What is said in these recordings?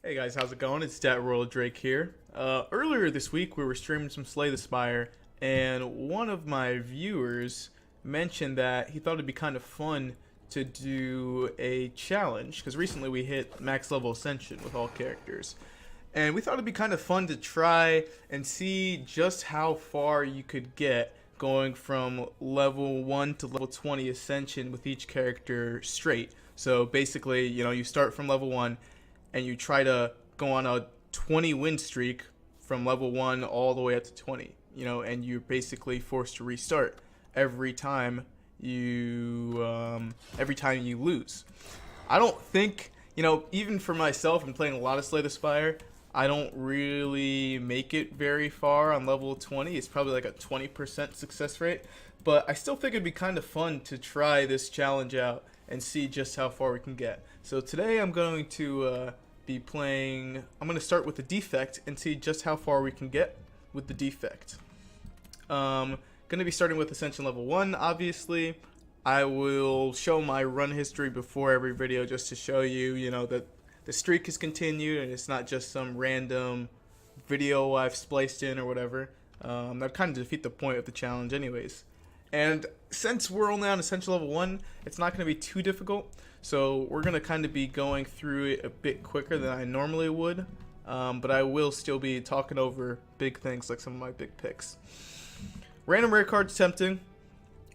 Hey guys, how's it going? It's datRoyalDrake here. Earlier this week, we were streaming some Slay the Spire, and one of my viewers mentioned that he thought it'd be kind of fun to do a challenge, because recently we hit max level Ascension with all characters. And we thought it'd be kind of fun to try and see just how far you could get going from level 1 to level 20 Ascension with each character straight. So basically, you start from level 1 and you try to go on a 20 win streak from level 1 all the way up to 20, and you're basically forced to restart every time you lose. I don't think, even for myself, I'm playing a lot of Slay the Spire, I don't really make it very far on level 20. It's probably like a 20% success rate, but I still think it'd be kind of fun to try this challenge out and see just how far we can get. So today I'm going to I'm going to start with the Defect and see just how far we can get with the Defect. Going to be starting with Ascension level 1, obviously. I will show my run history before every video just to show you, that the streak is continued and it's not just some random video I've spliced in or whatever. That kind of defeat the point of the challenge anyways. And since we're only on Ascension level 1, it's not going to be too difficult. So we're going to kind of be going through it a bit quicker than I normally would. But I will still be talking over big things like some of my big picks. Random rare cards tempting.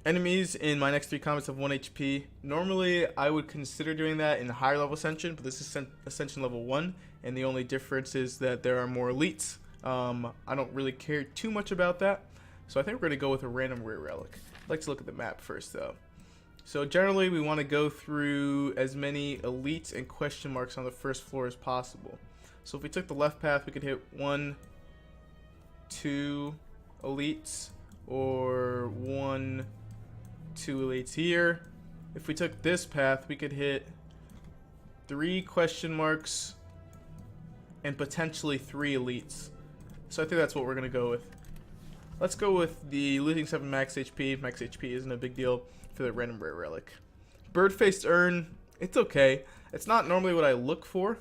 Enemies in my next 3 combats have 1 HP. Normally I would consider doing that in higher level Ascension, but this is Ascension level 1. And the only difference is that there are more elites. I don't really care too much about that. So I think we're going to go with a random rare relic. I'd like to look at the map first though. So generally we want to go through as many elites and question marks on the first floor as possible. So if we took the left path, we could hit 1, 2 elites, or 1, 2 elites here. If we took this path, we could hit 3 question marks and potentially 3 elites. So I think that's what we're going to go with. Let's go with the losing 7 max HP. Max HP isn't a big deal for the random rare relic. Bird-faced urn, it's okay. It's not normally what I look for,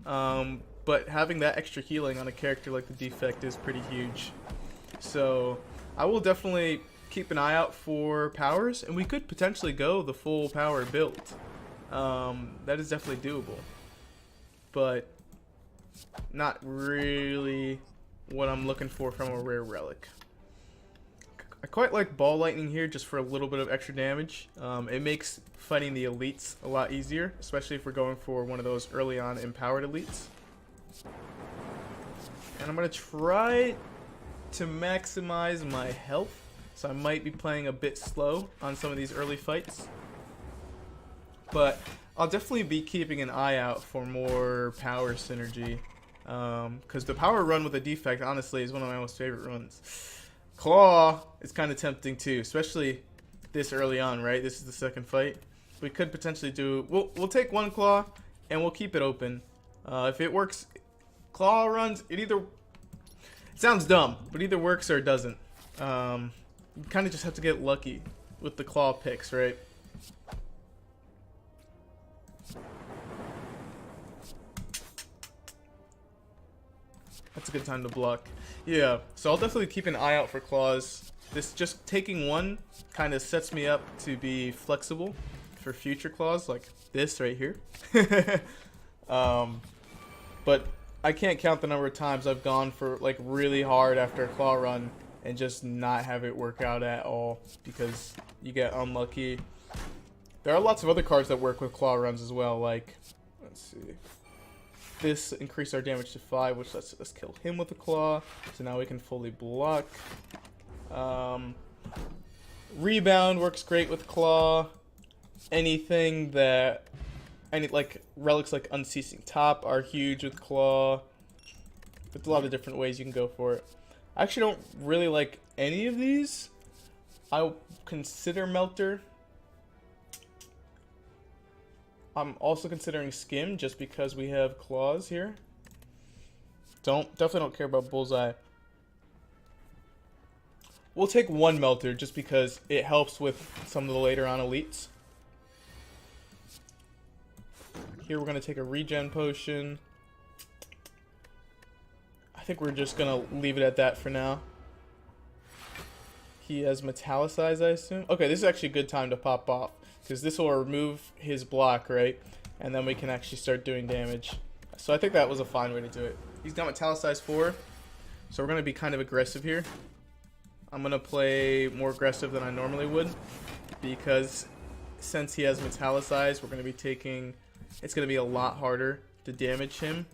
but having that extra healing on a character like the Defect is pretty huge. So I will definitely keep an eye out for powers, and we could potentially go the full power build. That is definitely doable, but not really what I'm looking for from a rare relic. I quite like Ball Lightning here just for a little bit of extra damage. It makes fighting the elites a lot easier, especially if we're going for one of those early on empowered elites. And I'm going to try to maximize my health, so I might be playing a bit slow on some of these early fights. But I'll definitely be keeping an eye out for more power synergy, because the power run with a Defect honestly is one of my most favorite runs. Claw is kind of tempting too, especially this early on, right? This is the second fight. We could potentially do, we'll take 1 claw and we'll keep it open. If it works, claw runs, it sounds dumb, but either works or it doesn't. You kind of just have to get lucky with the claw picks, right? That's a good time to block. Yeah, so I'll definitely keep an eye out for claws. This just taking 1 kind of sets me up to be flexible for future claws like this right here. But I can't count the number of times I've gone for like really hard after a claw run and just not have it work out at all because you get unlucky. There are lots of other cards that work with claw runs as well, like, let's see. This increased our damage to 5, which lets us kill him with a claw. So now we can fully block. Rebound works great with claw. Anything that, like relics like Unceasing Top are huge with claw. There's a lot of different ways you can go for it. I actually don't really like any of these. I'll consider Melter. I'm also considering Skim just because we have claws here. Definitely don't care about Bullseye. We'll take 1 Melter just because it helps with some of the later on elites. Here we're going to take a regen potion. think we're just gonna leave it at that for now. He has metallicized, I assume. Okay, this is actually a good time to pop off, because this will remove his block, right? And then we can actually start doing damage. So I think that was a fine way to do it. He's got metallicized 4, so we're going to be kind of aggressive here. I'm going to play more aggressive than I normally would, because since he has metallicized, we're going to be taking... It's going to be a lot harder to damage him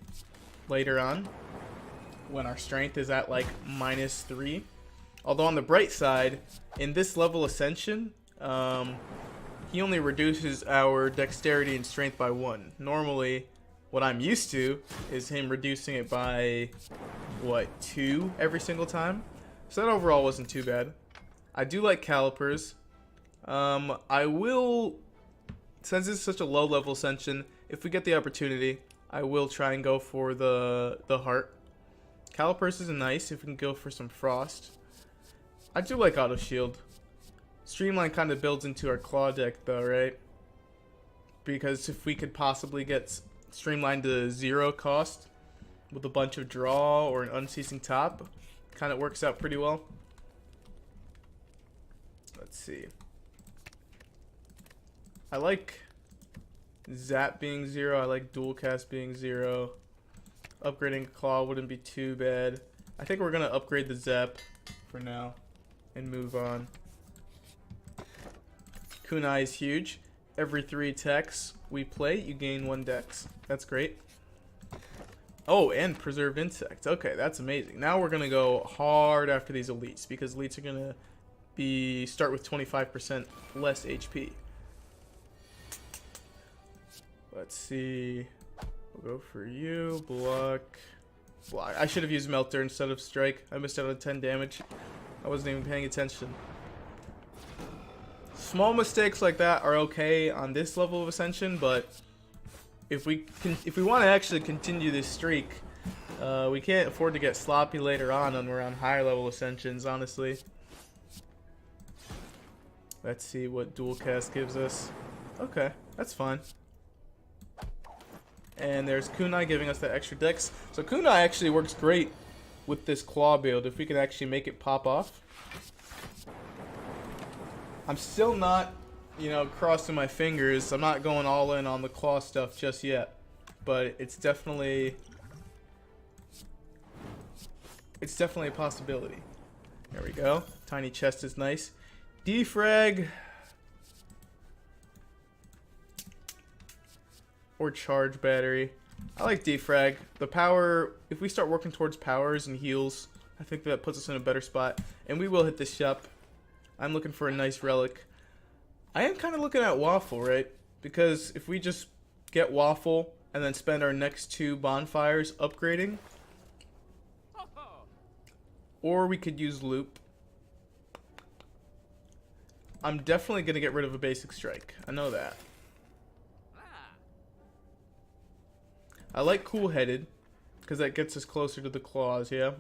later on, when our strength is at like -3. Although on the bright side, in this level Ascension, he only reduces our dexterity and strength by 1. Normally, what I'm used to is him reducing it by, what, 2 every single time? So that overall wasn't too bad. I do like calipers. I will, since it's such a low level Ascension, if we get the opportunity, I will try and go for the heart. Calipers is nice if we can go for some frost. I do like auto shield. Streamline kind of builds into our claw deck though, right? Because if we could possibly get Streamline to 0 cost with a bunch of draw or an unceasing top, kind of works out pretty well. Let's see. I like Zap being 0. I like Dual Cast being 0. Upgrading Claw wouldn't be too bad. I think we're going to upgrade the Zap for now and move on. Kunai is huge. Every 3 attacks we play, you gain 1 dex. That's great. Oh, and Preserved Insect. Okay, that's amazing. Now we're going to go hard after these elites, because elites are going to start with 25% less HP. Let's see. We'll go for you. Block. I should have used Melter instead of Strike. I missed out on 10 damage. I wasn't even paying attention. Small mistakes like that are okay on this level of Ascension, but if we want to actually continue this streak, we can't afford to get sloppy later on when we're on higher level Ascensions, honestly. Let's see what Dual Cast gives us. Okay, that's fine. And there's Kunai giving us that extra dex. So Kunai actually works great with this claw build if we can actually make it pop off. I'm still not, crossing my fingers. I'm not going all in on the claw stuff just yet. But it's definitely a possibility. There we go. Tiny chest is nice. Defrag. Or charge battery. I like defrag. The power, if we start working towards powers and heals, I think that puts us in a better spot. And we will hit this shop. I'm looking for a nice relic. I am kind of looking at Waffle, right? Because if we just get Waffle and then spend our next 2 bonfires upgrading, or we could use Loop. I'm definitely going to get rid of a basic strike. I know that. I like Cool Headed, because that gets us closer to the claws, yeah?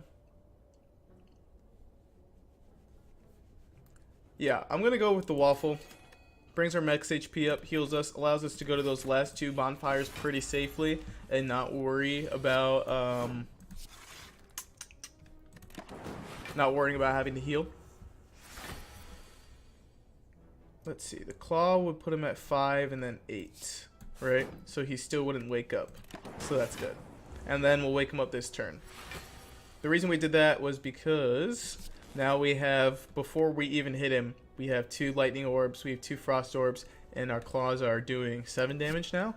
Yeah, I'm going to go with the Waffle. Brings our max HP up, heals us, allows us to go to those last 2 bonfires pretty safely and not worry about, not worrying about having to heal. Let's see, the claw would put him at 5 and then 8, right? So he still wouldn't wake up, so that's good. And then we'll wake him up this turn. The reason we did that was because now we have, before we even hit him, we have 2 lightning orbs, we have 2 frost orbs, and our claws are doing 7 damage now.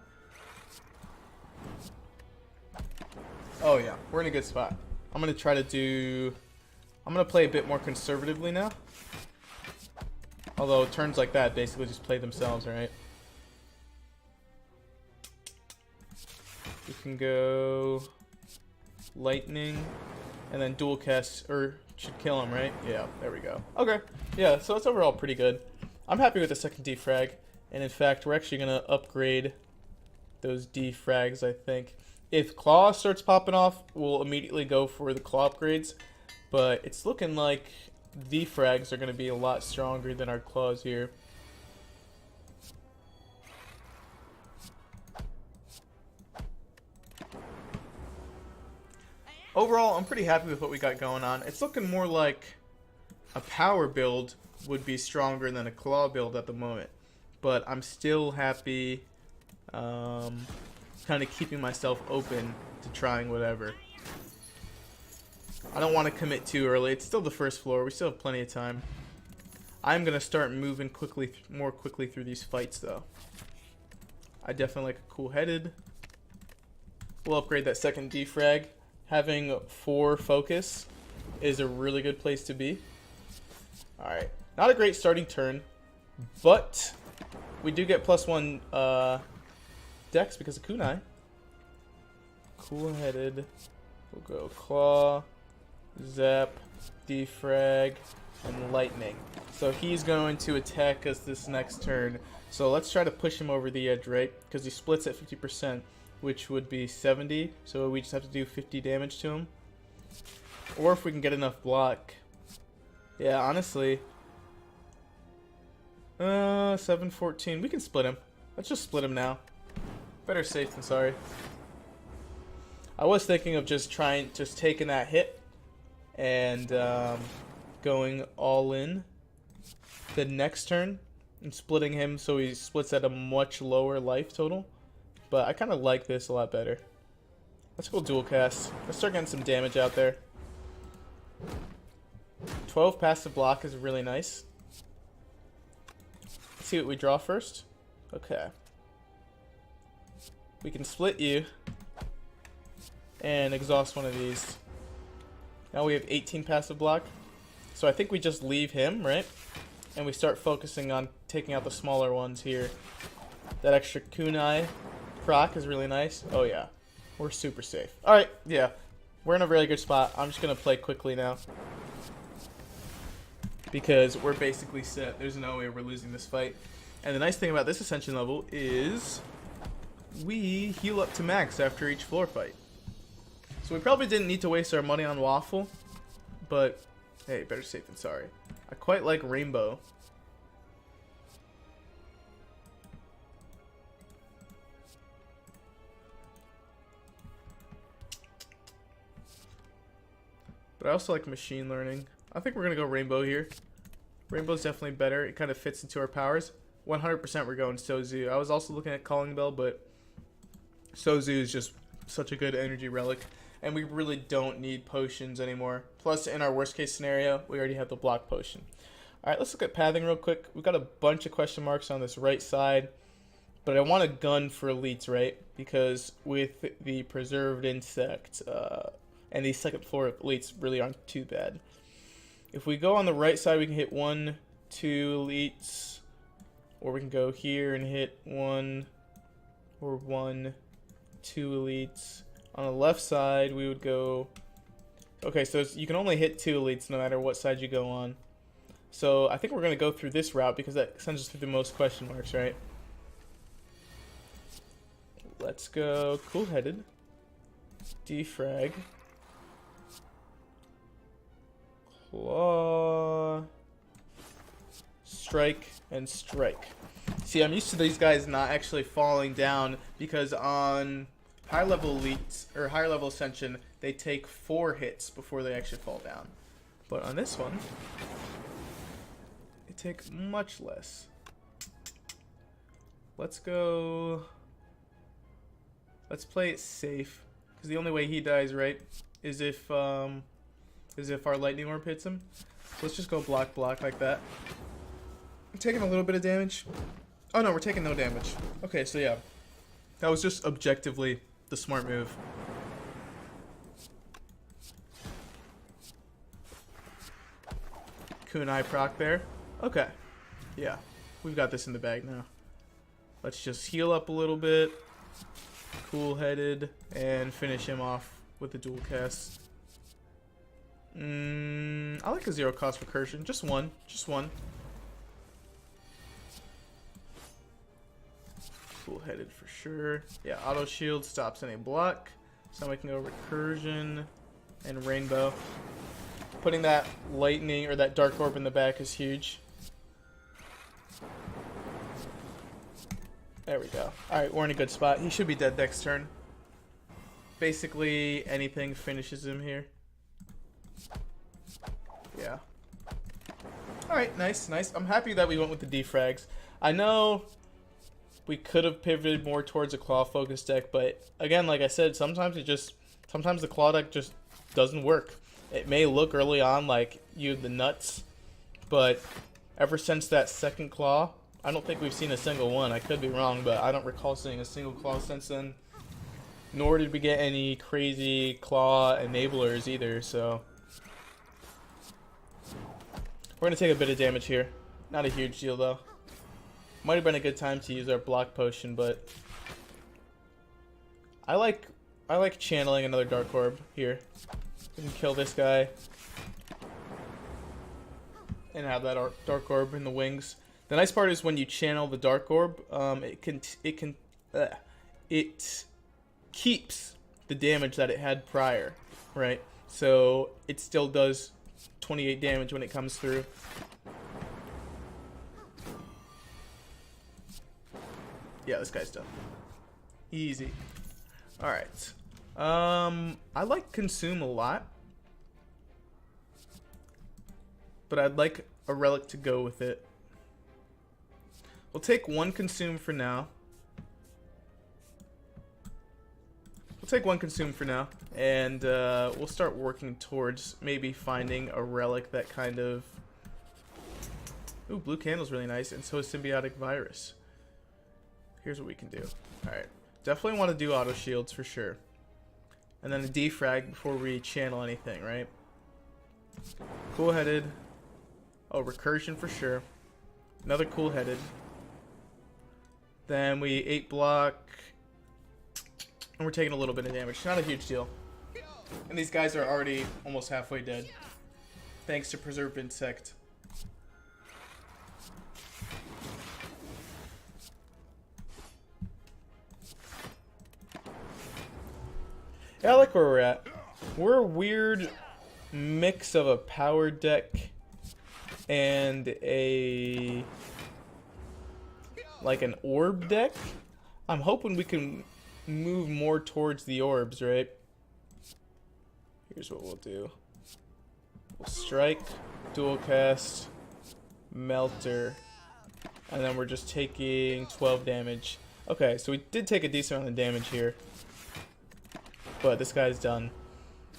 Oh yeah, we're in a good spot. I'm going to play a bit more conservatively now. Although turns like that basically just play themselves, right? We can go lightning and then dual cast, or should kill him, right? Yeah, there we go. Okay, yeah, so it's overall pretty good. I'm happy with the second defrag, and in fact, we're actually gonna upgrade those defrags, I think. If claw starts popping off, we'll immediately go for the claw upgrades, but it's looking like defrags are gonna be a lot stronger than our claws here. overall, I'm pretty happy with what we got going on. It's looking more like a power build would be stronger than a claw build at the moment. But I'm still happy kind of keeping myself open to trying whatever. I don't want to commit too early. It's still the first floor. We still have plenty of time. I'm going to start moving more quickly through these fights, though. I definitely like a cool-headed. We'll upgrade that second defrag. Having 4 focus is a really good place to be. Alright. Not a great starting turn, but we do get +1 dex because of kunai. Cool-headed. We'll go claw, zap, defrag, and lightning. So he's going to attack us this next turn. So let's try to push him over the edge, right? Because he splits at 50%, which would be 70. So we just have to do 50 damage to him. Or if we can get enough block. Yeah, honestly. 714. We can split him. Let's just split him now. Better safe than sorry. I was thinking of just taking that hit and going all in the next turn and splitting him so he splits at a much lower life total. But I kind of like this a lot better. Let's go dual cast. Let's start getting some damage out there. 12 passive block is really nice. Let's see what we draw first. Okay. We can split you and exhaust one of these. Now we have 18 passive block. So I think we just leave him, right? And we start focusing on taking out the smaller ones here. That extra kunai proc is really nice. Oh yeah, we're super safe. Alright, yeah. We're in a really good spot. I'm just going to play quickly now. Because we're basically set. There's no way we're losing this fight. And the nice thing about this Ascension level is we heal up to max after each floor fight. So we probably didn't need to waste our money on Waffle. But, hey, better safe than sorry. I quite like Rainbow. But I also like Machine Learning. I think we're going to go Rainbow here. Rainbow's definitely better. It kind of fits into our powers. 100% we're going Sozu. I was also looking at Calling Bell, but Sozu is just such a good energy relic. And we really don't need potions anymore. Plus, in our worst case scenario, we already have the block potion. Alright, let's look at pathing real quick. We've got a bunch of question marks on this right side. But I want a gun for elites, right? Because with the preserved insect, and these second floor elites really aren't too bad. If we go on the right side, we can hit 1, 2 elites. Or we can go here and hit 1, or 1, 2 elites. On the left side, we would go... Okay, so you can only hit 2 elites no matter what side you go on. So I think we're going to go through this route because that sends us through the most question marks, right? Let's go cool-headed. Defrag. Claw. Strike and strike. See, I'm used to these guys not actually falling down because on high level elites or higher level Ascension, they take 4 hits before they actually fall down. But on this one, it takes much less. Let's go. Let's play it safe because the only way he dies, right, is if our lightning orb hits him. So let's just go block like that. I'm taking a little bit of damage. Oh no, we're taking no damage. Okay, so yeah, that was just objectively the smart move. Kunai proc there. Okay, yeah, we've got this in the bag now. Let's just heal up a little bit. Cool-headed and finish him off with the dual cast. I like a 0 cost recursion. Just one. Cool-headed for sure. Yeah, auto shield stops any block. So now we can go recursion and rainbow. Putting that lightning or that dark orb in the back is huge. There we go. Alright, we're in a good spot. He should be dead next turn. basically anything finishes him here. Yeah. Alright, nice, nice. I'm happy that we went with the defrags. I know we could have pivoted more towards a claw focus deck, but again, like I said, sometimes the claw deck just doesn't work. It may look early on like you have the nuts, but ever since that second claw, I don't think we've seen a single one. I could be wrong, but I don't recall seeing a single claw since then. Nor did we get any crazy claw enablers either, so we're going to take a bit of damage here. Not a huge deal, though. Might have been a good time to use our block potion, but I like channeling another Dark Orb here. We can kill this guy and have that Dark Orb in the wings. The nice part is when you channel the Dark Orb, it keeps the damage that it had prior, right? So it still does 28 damage when it comes through. Yeah, this guy's done. Easy. Alright. I like Consume a lot, but I'd like a relic to go with it. We'll take one Consume for now. And we'll start working towards maybe finding a relic that kind of... Ooh, blue candle's really nice, and so is Symbiotic Virus. Here's what we can do. Alright, definitely want to do auto shields for sure. And then a defrag before we channel anything, right? Cool-headed. Oh, recursion for sure. Another cool-headed. Then we 8-block. And we're taking a little bit of damage. Not a huge deal. And these guys are already almost halfway dead. Thanks to Preserved Insect. Yeah, I like where we're at. We're a weird mix of a power deck and a... like an orb deck. I'm hoping we can move more towards the orbs, right? Here's what we'll do. We'll strike, dual cast, melter, and then we're just taking 12 damage. Okay, so we did take a decent amount of damage here, but this guy's done.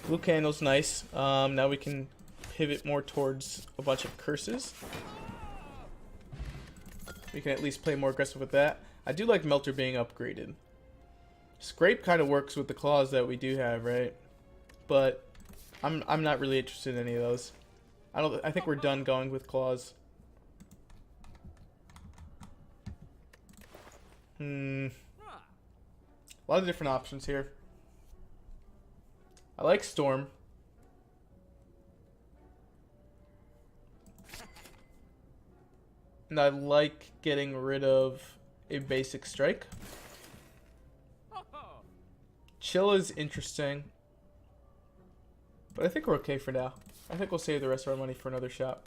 Blue candle's nice. Now we can pivot more towards a bunch of curses. We can at least play more aggressive with that. I do like Melter being upgraded. Scrape kind of works with the claws that we do have, right? But I'm not really interested in any of those. I think we're done going with claws. A lot of different options here. I like Storm. And I like getting rid of a basic strike. Chill is interesting. But I think we're okay for now. I think we'll save the rest of our money for another shot.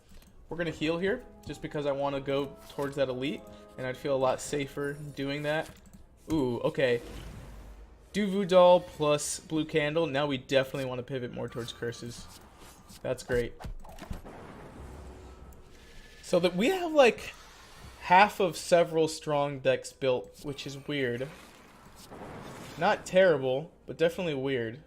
We're going to heal here just because I want to go towards that elite. And I'd feel a lot safer doing that. Ooh, okay. Do Voodoo plus Blue Candle. Now we definitely want to pivot more towards curses. That's great. So that we have like half of several strong decks built, which is weird. Not terrible, but definitely weird.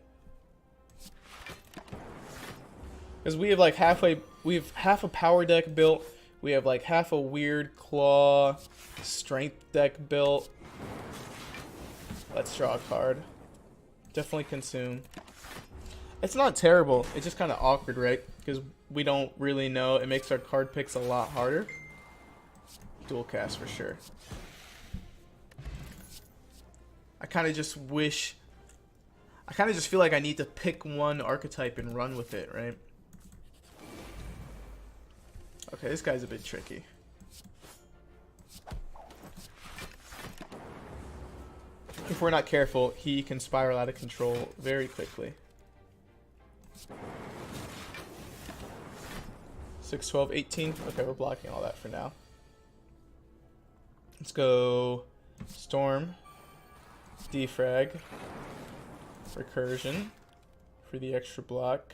Because we have like half a power deck built. We have like half a weird claw strength deck built. Let's draw a card. Definitely consume. It's not terrible. It's just kind of awkward, right? Because we don't really know. It makes our card picks a lot harder. Dual cast for sure. I kind of just wish... I kind of just feel like I need to pick one archetype and run with it, right? Okay, this guy's a bit tricky. If we're not careful, he can spiral out of control very quickly. 6, 12, 18. Okay, we're blocking all that for now. Let's go Storm, Defrag, Recursion for the extra block.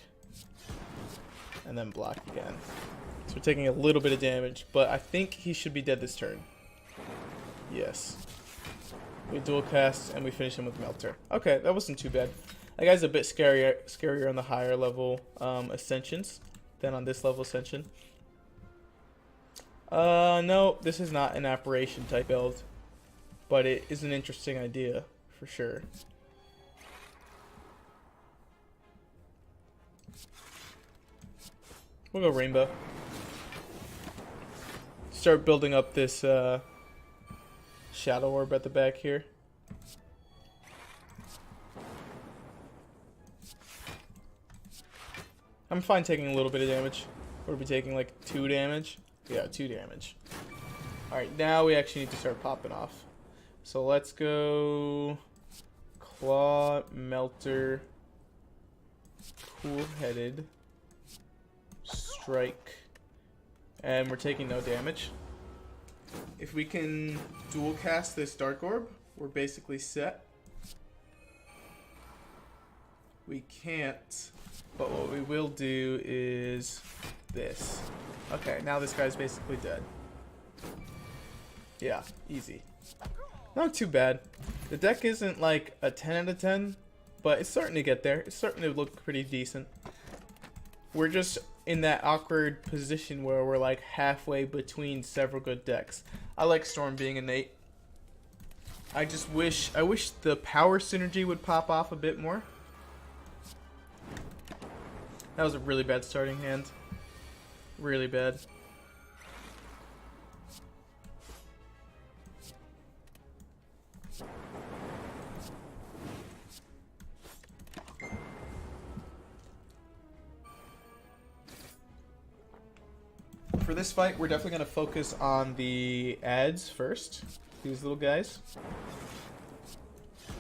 And then block again. So we're taking a little bit of damage, but I think he should be dead this turn. Yes. We dual cast and we finish him with Melter. Okay, that wasn't too bad. That guy's a bit scarier on the higher level Ascensions than on this level Ascension. No, this is not an Apparition type build, but it is an interesting idea for sure. We'll go Rainbow. Start building up this Shadow Orb at the back here. I'm fine taking a little bit of damage. We'll be taking like 2 damage. Yeah, 2 damage. Alright, now we actually need to start popping off. So let's go Claw, Melter, Cool-Headed, Strike, and we're taking no damage. If we can dual cast this Dark Orb, we're basically set. We can't, but what we will do is this. Okay, now this guy's basically dead. Yeah, easy. Not too bad. The deck isn't like a 10 out of 10, but it's starting to get there. It's starting to look pretty decent. We're just in that awkward position where we're like halfway between several good decks. I like Storm being innate. I wish the power synergy would pop off a bit more. That was a really bad starting hand. Really bad. For this fight, we're definitely going to focus on the ads first. These little guys.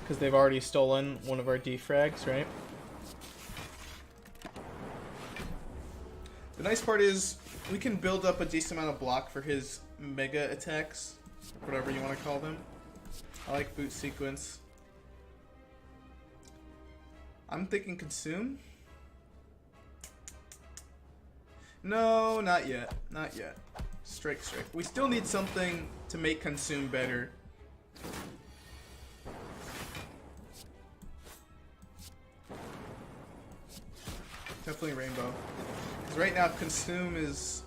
Because they've already stolen one of our defrags, right? The nice part is we can build up a decent amount of block for his mega attacks. Whatever you want to call them. I like boot sequence. I'm thinking consume. No, not yet. Not yet. Strike. We still need something to make consume better. Definitely Rainbow. Because right now consume is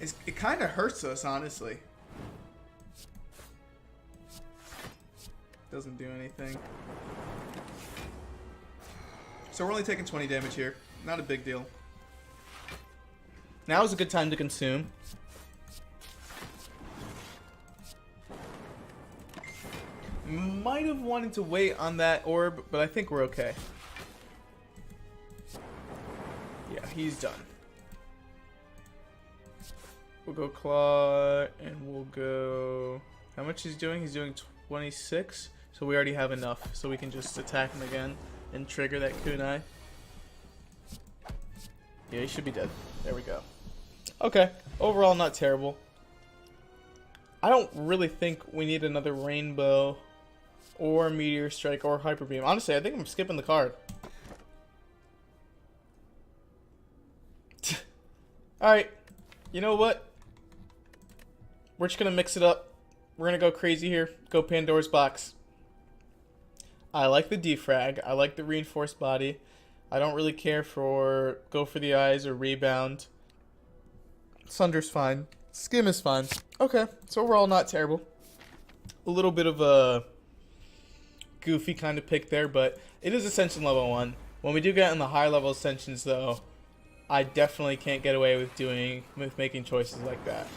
it kind of hurts us, honestly. Doesn't do anything. So we're only taking 20 damage here. Not a big deal. Now is a good time to consume. Might have wanted to wait on that orb, but I think we're okay. Yeah, he's done. We'll go Claw, and we'll go... How much he's doing? He's doing 26. So we already have enough, so we can just attack him again and trigger that kunai. Yeah, he should be dead. There we go. Okay, overall not terrible. I don't really think we need another Rainbow or Meteor Strike or Hyper Beam. Honestly, I think I'm skipping the card. Alright, you know what? We're just going to mix it up. We're going to go crazy here. Go Pandora's Box. I like the defrag. I like the reinforced body. I don't really care for go for the eyes or rebound. Sunder's fine. Skim is fine. Okay, so overall not terrible. A little bit of a goofy kind of pick there, but it is Ascension level 1. When we do get in the high level Ascensions though, I definitely can't get away with making choices like that.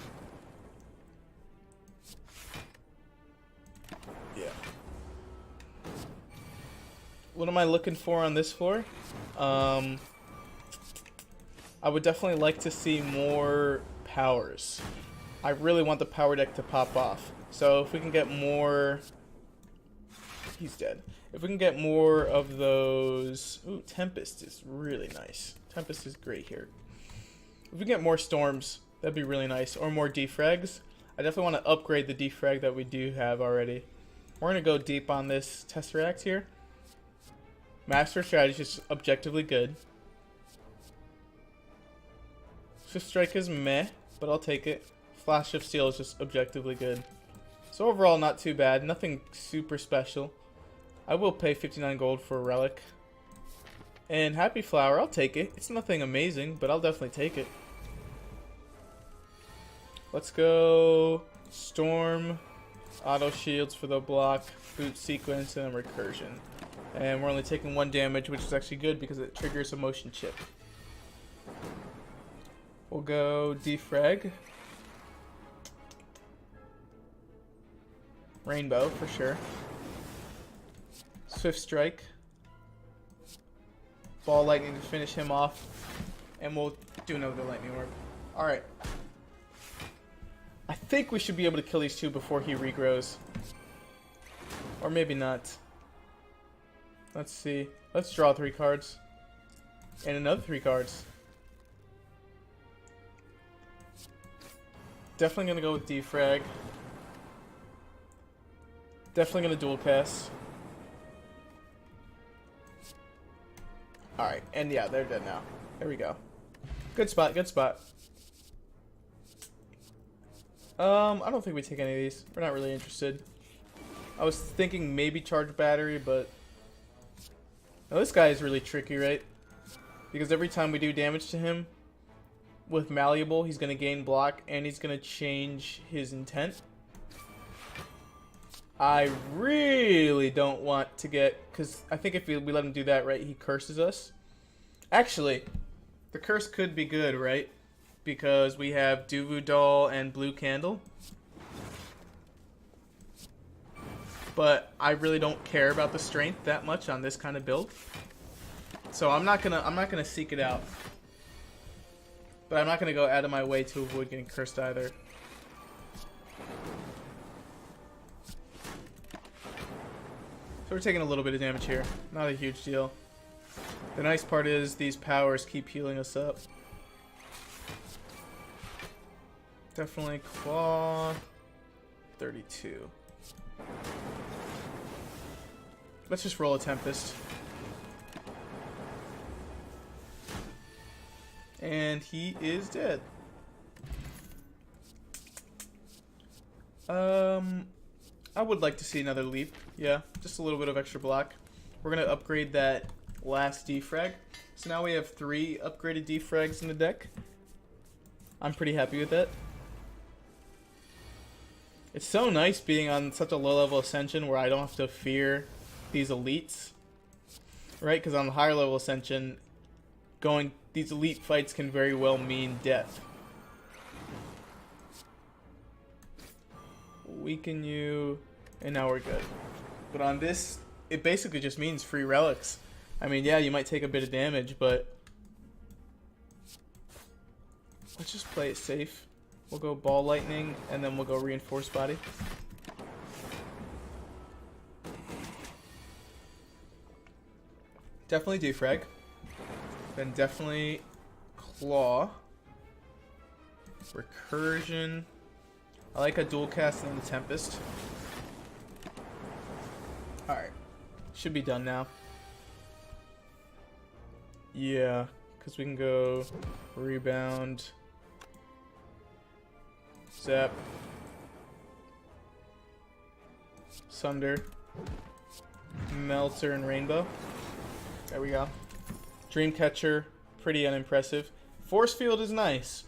Yeah. What am I looking for on this floor? I would definitely like to see more powers. I really want the power deck to pop off. So if we can get more... He's dead. If we can get more of those... Ooh, Tempest is really nice. Tempest is great here. If we get more Storms, that'd be really nice. Or more defrags. I definitely want to upgrade the defrag that we do have already. We're going to go deep on this Tesseract here. Master strategy is objectively good. Swift strike is meh, but I'll take it. Flash of steel is just objectively good. So overall, not too bad. Nothing super special. I will pay 59 gold for a relic. And Happy Flower, I'll take it. It's nothing amazing, but I'll definitely take it. Let's go Storm, Auto Shields for the block, Boot Sequence, and Recursion. And we're only taking 1 damage, which is actually good because it triggers a motion chip. We'll go Defrag. Rainbow, for sure. Swift Strike. Ball Lightning to finish him off. And we'll do another Lightning Orb. Alright. I think we should be able to kill these two before he regrows. Or maybe not. Let's see. Let's draw 3 cards. And another 3 cards. Definitely going to go with Defrag. Definitely going to dual cast. Alright, and yeah, they're dead now. There we go. Good spot, good spot. I don't think we take any of these. We're not really interested. I was thinking maybe charge battery, but... Now this guy is really tricky, right? Because every time we do damage to him with Malleable, he's going to gain block, and he's going to change his intent. I really don't want to get... Because I think if we let him do that, right, he curses us. Actually, the curse could be good, right? Because we have Duvu Doll and Blue Candle. But I really don't care about the strength that much on this kind of build. So I'm not gonna seek it out. But I'm not gonna go out of my way to avoid getting cursed either. So we're taking a little bit of damage here. Not a huge deal. The nice part is these powers keep healing us up. Definitely Claw. 32. Let's just roll a Tempest. And he is dead. I would like to see another leap. Yeah, just a little bit of extra block. We're going to upgrade that last defrag. So now we have 3 upgraded defrags in the deck. I'm pretty happy with that. It's so nice being on such a low level Ascension where I don't have to fear these elites. Right? Because on the higher level Ascension, these elite fights can very well mean death. Weaken you, and now we're good. But on this, it basically just means free relics. I mean, yeah, you might take a bit of damage, but let's just play it safe. We'll go Ball Lightning, and then we'll go Reinforced Body. Definitely Defrag. Then definitely Claw. Recursion. I like a dual cast and the Tempest. Alright. Should be done now. Yeah, because we can go Rebound. Zap. Sunder. Melter and Rainbow. There we go. Dreamcatcher, pretty unimpressive. Force Field is nice.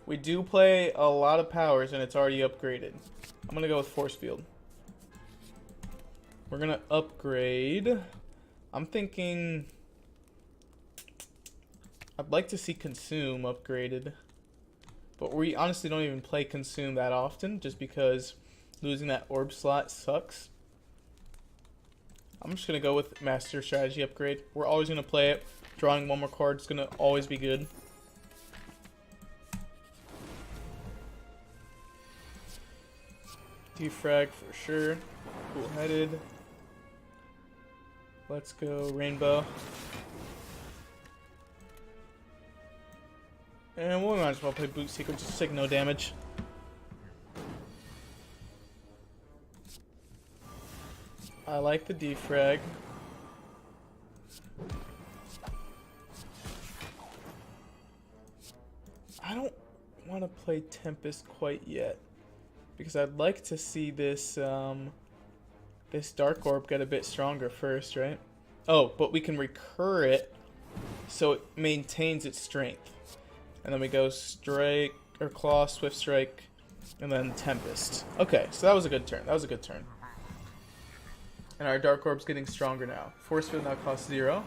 We do play a lot of powers and it's already upgraded. I'm going to go with Force Field. We're going to upgrade. I'm thinking... I'd like to see Consume upgraded. But we honestly don't even play Consume that often just because losing that orb slot sucks. I'm just going to go with Master Strategy upgrade. We're always going to play it. Drawing 1 more card is going to always be good. Defrag for sure. Cool-headed. Let's go Rainbow. And we might as well play Boot Sequence just to take no damage. I like the defrag. want to play Tempest quite yet, because I'd like to see this this Dark Orb get a bit stronger first, right? Oh, but we can recur it so it maintains its strength. And then we go Strike, or Claw, Swift Strike, and then Tempest. Okay, so that was a good turn. That was a good turn. And our Dark Orb's getting stronger now. Force Field now costs 0.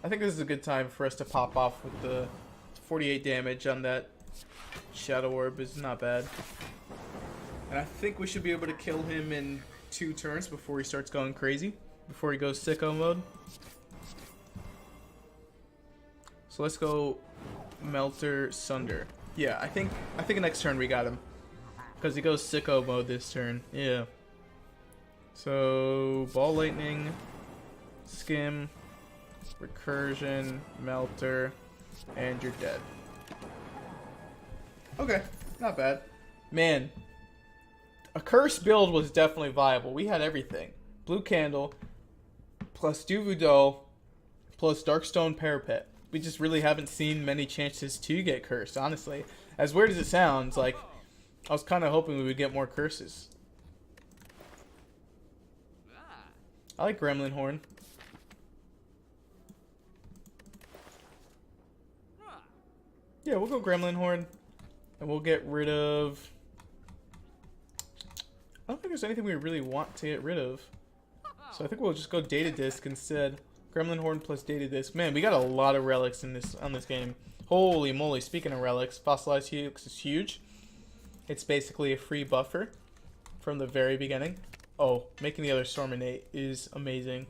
I think this is a good time for us to pop off with the 48 damage on that Shadow Orb is not bad. And I think we should be able to kill him in 2 turns before he starts going crazy. Before he goes sicko mode. So let's go Melter Sunder. Yeah, I think next turn we got him. Because he goes sicko mode this turn. Yeah. So Ball Lightning, Skim, Recursion, Melter, and you're dead. Okay, not bad. Man, a curse build was definitely viable. We had everything. Blue Candle, plus Duvudo, plus Darkstone Parapet. We just really haven't seen many chances to get cursed, honestly. As weird as it sounds, like, I was kind of hoping we would get more curses. I like Gremlin Horn. Yeah, we'll go Gremlin Horn. And we'll get rid of... I don't think there's anything we really want to get rid of. So I think we'll just go Data Disc instead. Gremlin Horn plus Data Disc. Man, we got a lot of relics in this on this game. Holy moly, speaking of relics, Fossilized Helix is huge. It's basically a free buffer from the very beginning. Oh, making the other Storminate is amazing.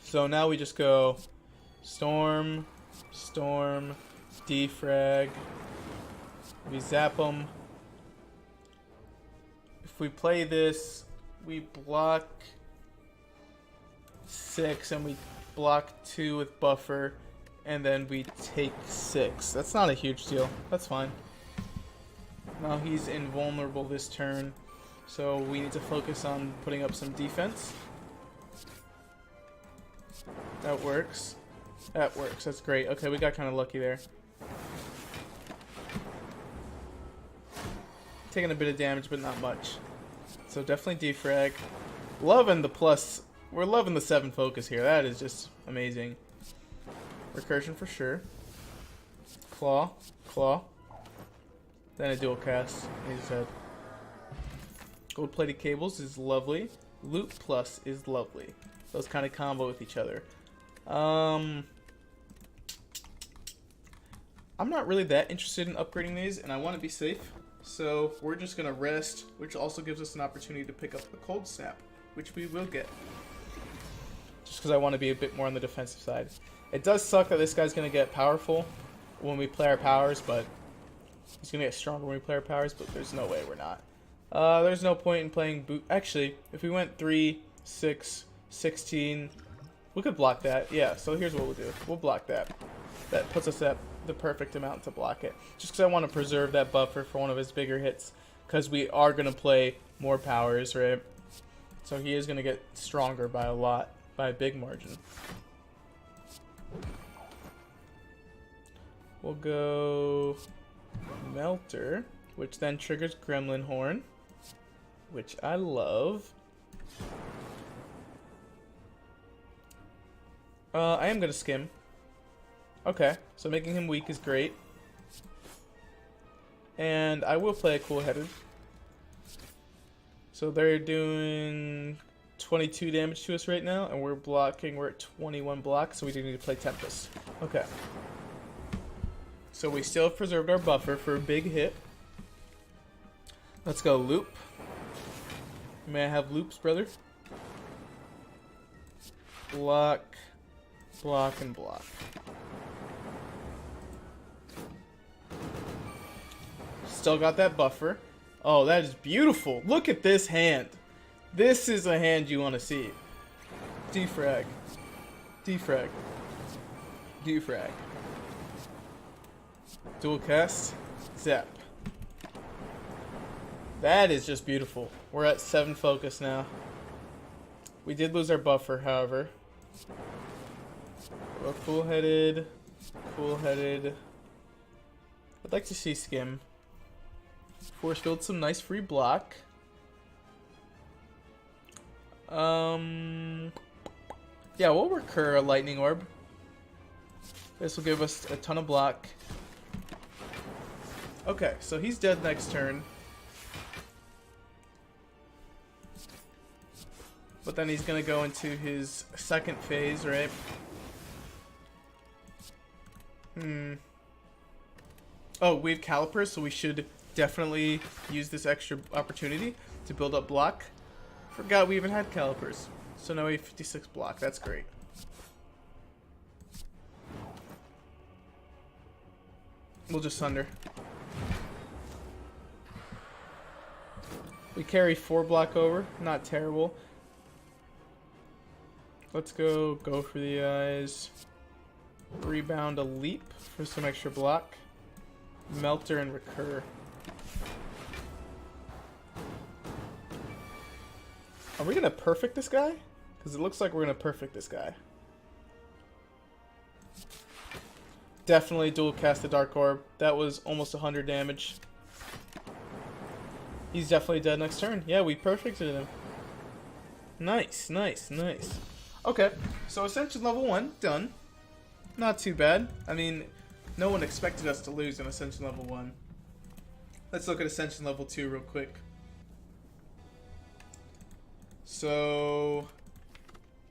So now we just go Storm, Storm, Defrag. We zap them. If we play this, we block 6 and we block 2 with buffer, and then we take 6. That's not a huge deal. That's fine. Now he's invulnerable this turn, so we need to focus on putting up some defense. That works. That works. That's great. Okay, we got kind of lucky there. Taking a bit of damage, but not much. So definitely defrag. Loving the plus. We're loving the 7 focus here. That is just amazing. Recursion for sure. Claw. Claw. Then a dual cast. He's dead. Gold-plated cables is lovely. Loot plus is lovely. Those kind of combo with each other. I'm not really that interested in upgrading these, and I want to be safe. So we're just going to rest, which also gives us an opportunity to pick up the Cold Snap, which we will get. Just because I want to be a bit more on the defensive side. It does suck that this guy's going to get powerful when we play our powers, but he's going to get stronger when we play our powers, but there's no way we're not. There's no point in playing boot. Actually, if we went 3, 6, 16, we could block that. Yeah, so here's what we'll do. We'll block that. That puts us at the perfect amount to block it. Just because I want to preserve that buffer for one of his bigger hits. Because we are going to play more powers, right? So he is going to get stronger by a lot. By a big margin. We'll go Melter, which then triggers Gremlin Horn, which I love. I am going to skim. Okay, so making him weak is great. And I will play a cool-headed. So they're doing 22 damage to us right now, and we're blocking. We're at 21 blocks, so we do need to play Tempest. Okay. So we still have preserved our buffer for a big hit. Let's go loop. May I have loops, brother? Block, block, and block. Still got that buffer. Oh, that is beautiful. Look at this hand. This is a hand you want to see. Defrag. Defrag. Defrag. Dual cast. Zap. That is just beautiful. We're at 7 focus now. We did lose our buffer, however. Go cool-headed. Cool-headed. I'd like to see Skim. Force field, some nice free block. Yeah, we'll recur a lightning orb. This will give us a ton of block. Okay, so he's dead next turn. But then he's gonna go into his second phase, right? Oh, we have calipers, so we should definitely use this extra opportunity to build up block. Forgot we even had calipers. So now we have 56 block. That's great. We'll just Sunder. We carry 4 block over. Not terrible. Let's go for the eyes. Rebound a leap for some extra block. Melter and recur. Are we gonna perfect this guy? Because it looks like we're gonna perfect this guy. Definitely dual cast the Dark Orb. That was almost 100 damage. He's definitely dead next turn. Yeah, we perfected him. Nice, nice, nice. Okay, so Ascension level 1, done. Not too bad. I mean, no one expected us to lose in Ascension level 1. Let's look at Ascension level 2 real quick. So,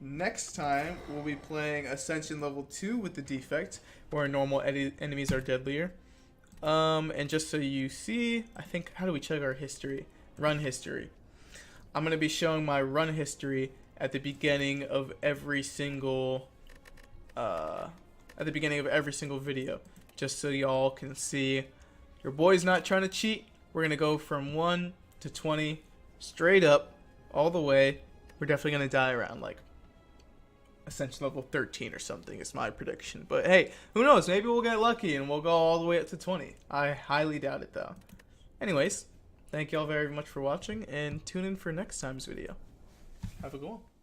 next time we'll be playing Ascension level 2 with the Defect, where normal enemies are deadlier. And just so you see, I think, how do we check our history? Run history. I'm going to be showing my run history at the beginning of every single video, just so y'all can see your boy's not trying to cheat. We're going to go from 1 to 20 straight up all the way. We're definitely going to die around like Ascension level 13 or something is my prediction. But hey, who knows? Maybe we'll get lucky and we'll go all the way up to 20. I highly doubt it though. Anyways, thank y'all very much for watching and tune in for next time's video. Have a good one.